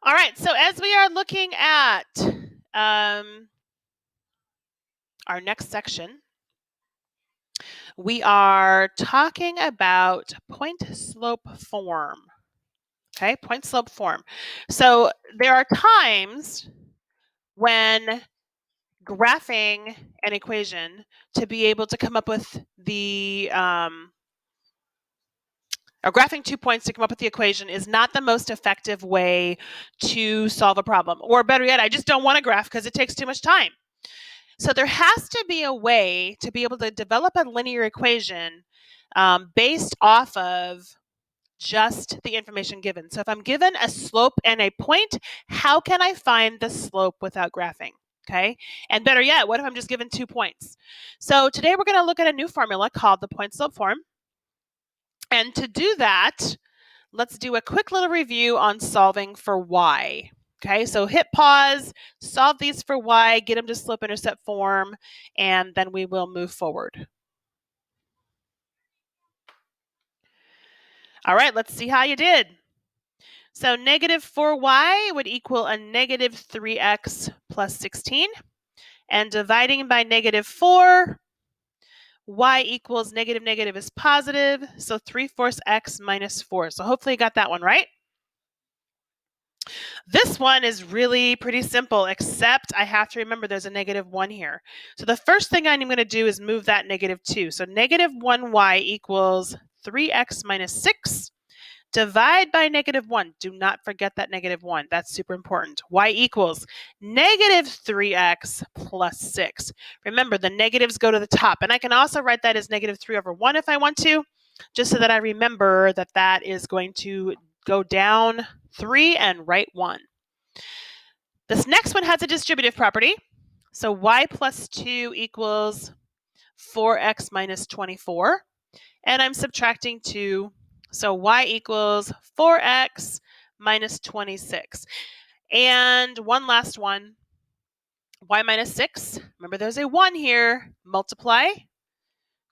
All right, so as we are looking at our next section, we are talking about point slope form. Okay, point slope form. So there are times when graphing an equation to be able to come up with the or graphing 2 points to come up with the equation is not the most effective way to solve a problem. Or better yet, I just don't want to graph because it takes too much time. So there has to be a way to be able to develop a linear equation based off of just the information given. So if I'm given a slope and a point, how can I find the slope without graphing? Okay, and better yet, what if I'm just given 2 points? So today we're going to look at a new formula called the point slope form. And to do that, let's do a quick little review on solving for y. Okay, so hit pause, solve these for y, get them to slope-intercept form, and then we will move forward. All right, let's see how you did. So negative 4y would equal a negative 3x plus 16. And dividing by negative 4, y equals negative negative is positive, so 3/4 x minus 4. So hopefully you got that one right. This one is really pretty simple, except I have to remember there's a negative 1 here. So the first thing I'm going to do is move that negative 2. So negative 1y equals 3x minus 6. Divide by negative 1. Do not forget that negative 1. That's super important. Y equals negative 3x plus 6. Remember, the negatives go to the top. And I can also write that as negative 3 over 1 if I want to, just so that I remember that that is going to go down 3 and right 1. This next one has a distributive property. So y plus 2 equals 4x minus 24. And I'm subtracting 2. So y equals 4x minus 26. And one last one, y minus 6. Remember, there's a 1 here. Multiply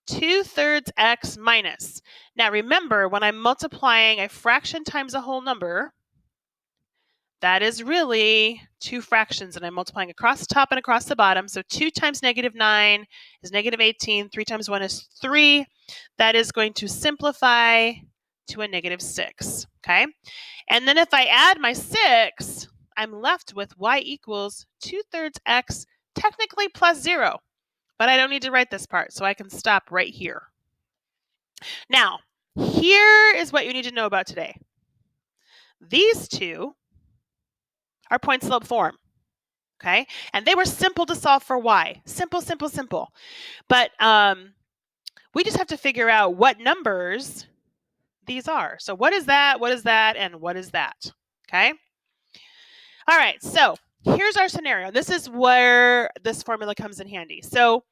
2/3 x minus. Now remember, when I'm multiplying a fraction times a whole number, that is really two fractions, and I'm multiplying across the top and across the bottom. So 2 times negative 9 is negative 18. 3 times 1 is 3. That is going to simplify to a negative 6. Okay? And then if I add my 6, I'm left with y equals 2/3 x, technically plus 0. But I don't need to write this part, so I can stop right here. Now, here is what you need to know about today. These two are point slope form. Okay, and they were simple to solve for y. Simple, simple, simple. But we just have to figure out what numbers these are. So what is that, and what is that? Okay. All right, so here's our scenario. This is where this formula comes in handy. So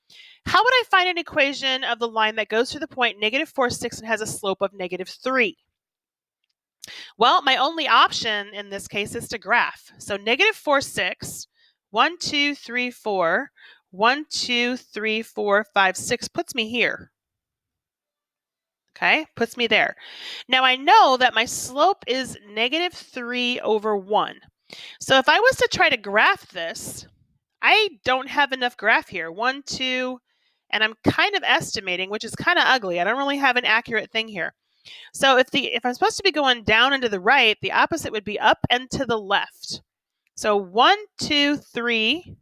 how would I find an equation of the line that goes through the point negative 4, 6 and has a slope of negative 3? Well, my only option in this case is to graph. So negative 4, 6, 1, 2, 3, 4, 1, 2, 3, 4, 5, 6 puts me here. Okay, puts me there. Now I know that my slope is negative 3 over 1. So if I was to try to graph this, I don't have enough graph here. 1, 2, and I'm kind of estimating, which is kind of ugly. I don't really have an accurate thing here. So if I'm supposed to be going down and to the right, the opposite would be up and to the left. So 1, 2, 3,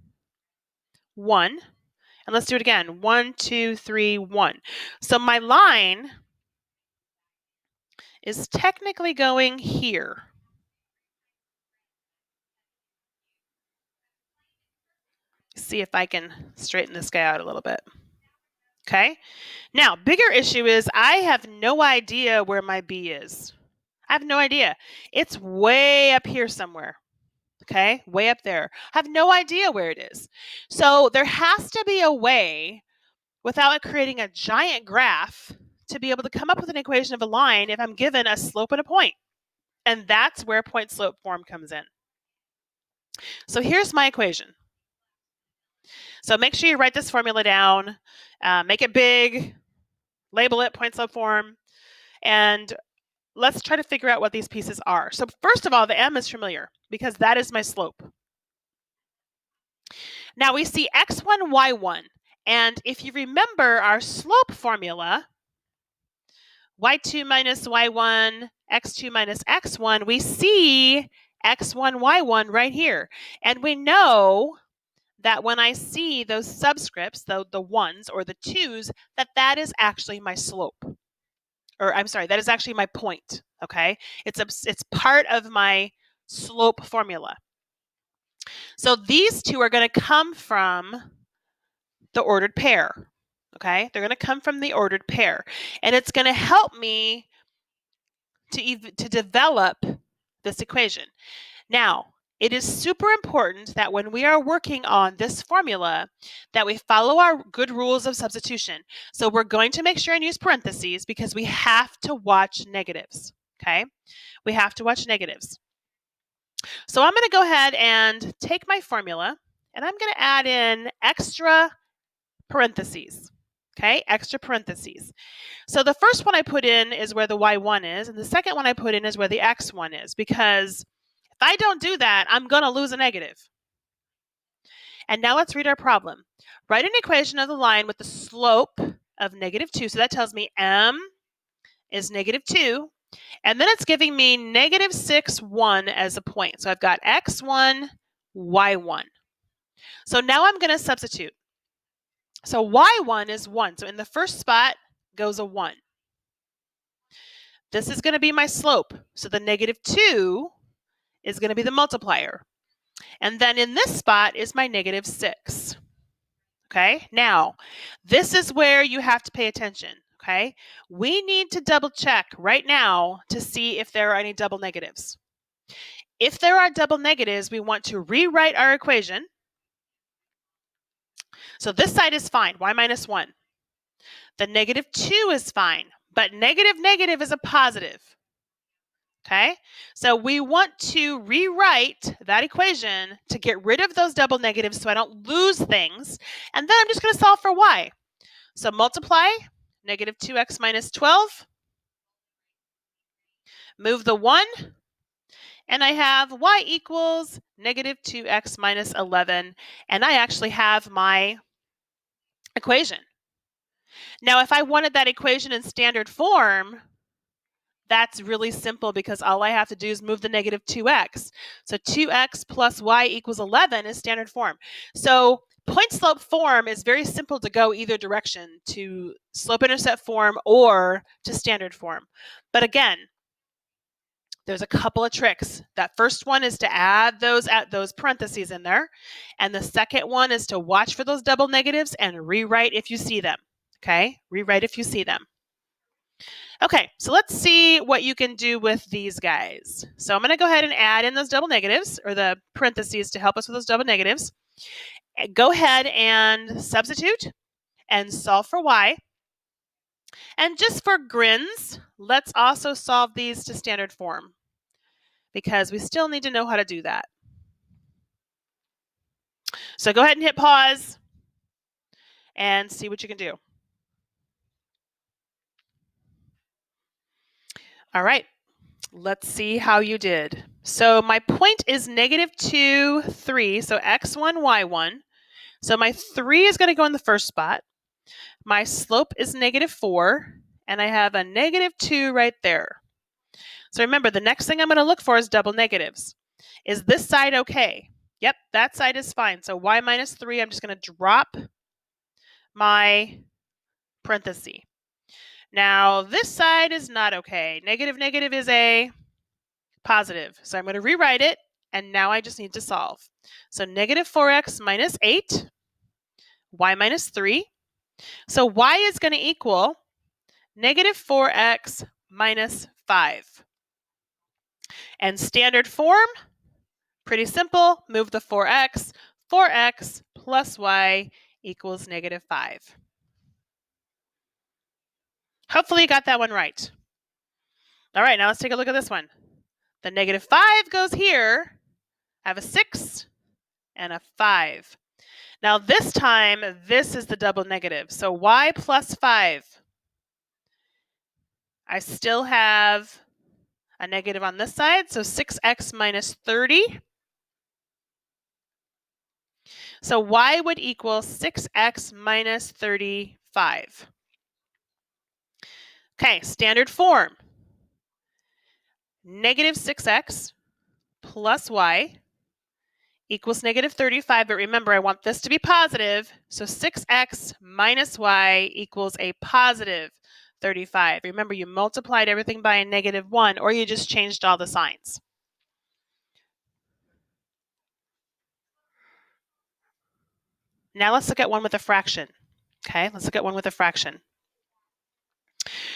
1. And let's do it again. 1, 2, 3, 1. So my line is technically going here. See if I can straighten this guy out a little bit. Okay. Now, bigger issue is I have no idea where my B is. I have no idea. It's way up here somewhere. Okay, way up there. I have no idea where it is. So there has to be a way, without creating a giant graph, to be able to come up with an equation of a line if I'm given a slope and a point. And that's where point slope form comes in. So here's my equation. So make sure you write this formula down, make it big, label it point slope form, and let's try to figure out what these pieces are. So first of all, the m is familiar because that is my slope. Now we see x1, y1. And if you remember our slope formula, y2 minus y1, x2 minus x1, we see x1, y1 right here. And we know that when I see those subscripts, the ones or the twos, that is actually my slope. Or I'm sorry, that is actually my point, okay? It's part of my slope formula. So these two are going to come from the ordered pair, okay? They're going to come from the ordered pair. And it's going to help me to develop this equation. Now, it is super important that when we are working on this formula that we follow our good rules of substitution. So we're going to make sure and use parentheses because we have to watch negatives, okay? We have to watch negatives. So I'm going to go ahead and take my formula and I'm going to add in extra parentheses, okay? Extra parentheses. So the first one I put in is where the y1 is, and the second one I put in is where the x1 is, because if I don't do that, I'm going to lose a negative. And now let's read our problem. Write an equation of the line with the slope of -2. So that tells me m is -2. And then it's giving me -6, 1 as a point. So I've got x1, y1. So now I'm going to substitute. So y1 is 1. So in the first spot goes a 1. This is going to be my slope. So the -2 is going to be the multiplier. And then in this spot is my -6. Okay, now this is where you have to pay attention. Okay, we need to double check right now to see if there are any double negatives. If there are double negatives, we want to rewrite our equation. So this side is fine, y minus 1. The -2 is fine, but negative is a positive. Okay, so we want to rewrite that equation to get rid of those double negatives so I don't lose things. And then I'm just going to solve for y. So multiply -2x minus 12. Move the 1. And I have y equals -2x minus 11. And I actually have my equation. Now, if I wanted that equation in standard form, that's really simple because all I have to do is move the -2x. So 2x plus y equals 11 is standard form. So point slope form is very simple to go either direction, to slope intercept form or to standard form. But again, there's a couple of tricks. That first one is to add those parentheses in there. And the second one is to watch for those double negatives and rewrite if you see them. Okay, rewrite if you see them. Okay, so let's see what you can do with these guys. So I'm going to go ahead and add in those double negatives, or the parentheses to help us with those double negatives. Go ahead and substitute and solve for y. And just for grins, let's also solve these to standard form because we still need to know how to do that. So go ahead and hit pause and see what you can do. All right, let's see how you did. So my point is -2, 3, so x1, y1. So my 3 is going to go in the first spot. My slope is -4, and I have a -2 right there. So remember, the next thing I'm going to look for is double negatives. Is this side okay? Yep, that side is fine. So y minus 3, I'm just going to drop my parenthesis. Now, this side is not okay. Negative is a positive. So I'm going to rewrite it, and now I just need to solve. So -4x minus 8, y minus 3. So y is going to equal -4x minus 5. And standard form, pretty simple. Move the 4x. 4x plus y equals -5. Hopefully you got that one right. All right, now let's take a look at this one. The -5 goes here. I have a 6 and a 5. Now this time, this is the double negative. So y plus 5. I still have a negative on this side, so 6x minus 30. So y would equal 6x minus 35. Okay, standard form. Negative 6x plus y equals negative 35, but remember, I want this to be positive, so 6x minus y equals a positive 35. Remember, you multiplied everything by a negative 1, or you just changed all the signs. Now let's look at one with a fraction. Okay, let's look at one with a fraction.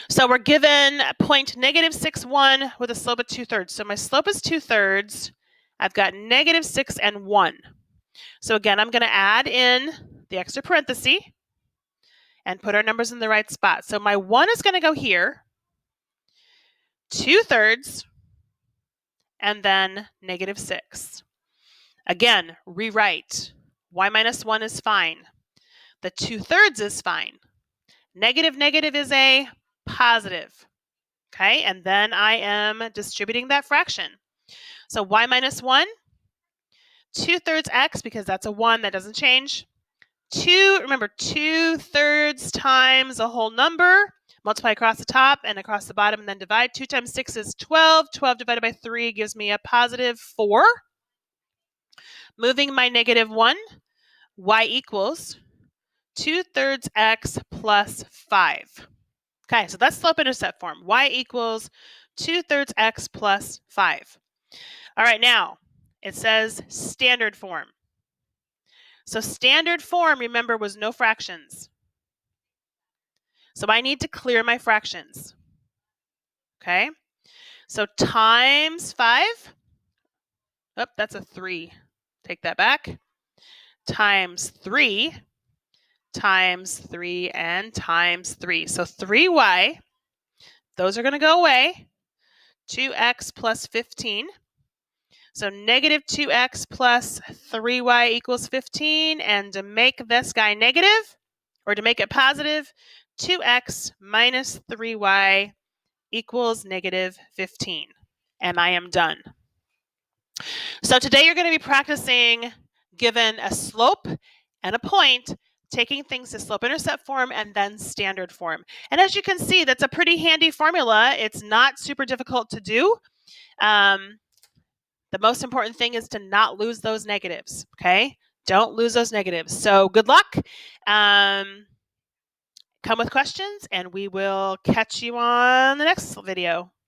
So we're given point negative 6, 1 with a slope of 2/3. So my slope is 2/3. I've got negative 6 and 1. So again, I'm going to add in the extra parenthesis and put our numbers in the right spot. So my 1 is going to go here, 2/3, and then negative 6. Again, rewrite. Y minus 1 is fine. The 2/3 is fine. Negative negative is a positive. Okay, and then I am distributing that fraction. So y minus 1, 2/3 x, because that's a 1, that doesn't change. Remember, 2/3 times a whole number, multiply across the top and across the bottom, and then divide. 2 times 6 is 12. 12 divided by 3 gives me a positive 4. Moving my negative 1, y equals 2/3 x plus 5. Okay, so that's slope-intercept form. Y equals 2/3 x plus 5. All right, now it says standard form. So standard form, remember, was no fractions. So I need to clear my fractions. Okay, so times 5. Oh, that's a 3. Take that back. Times 3, times 3, and times 3. So 3y, those are going to go away. 2x plus 15. So negative 2x plus 3y equals 15. And to make this guy negative, or to make it positive, 2x minus 3y equals negative 15. And I am done. So today you're going to be practicing, given a slope and a point, taking things to slope-intercept form and then standard form. And as you can see, that's a pretty handy formula. It's not super difficult to do. The most important thing is to not lose those negatives, okay? Don't lose those negatives. So good luck. Come with questions, and we will catch you on the next video.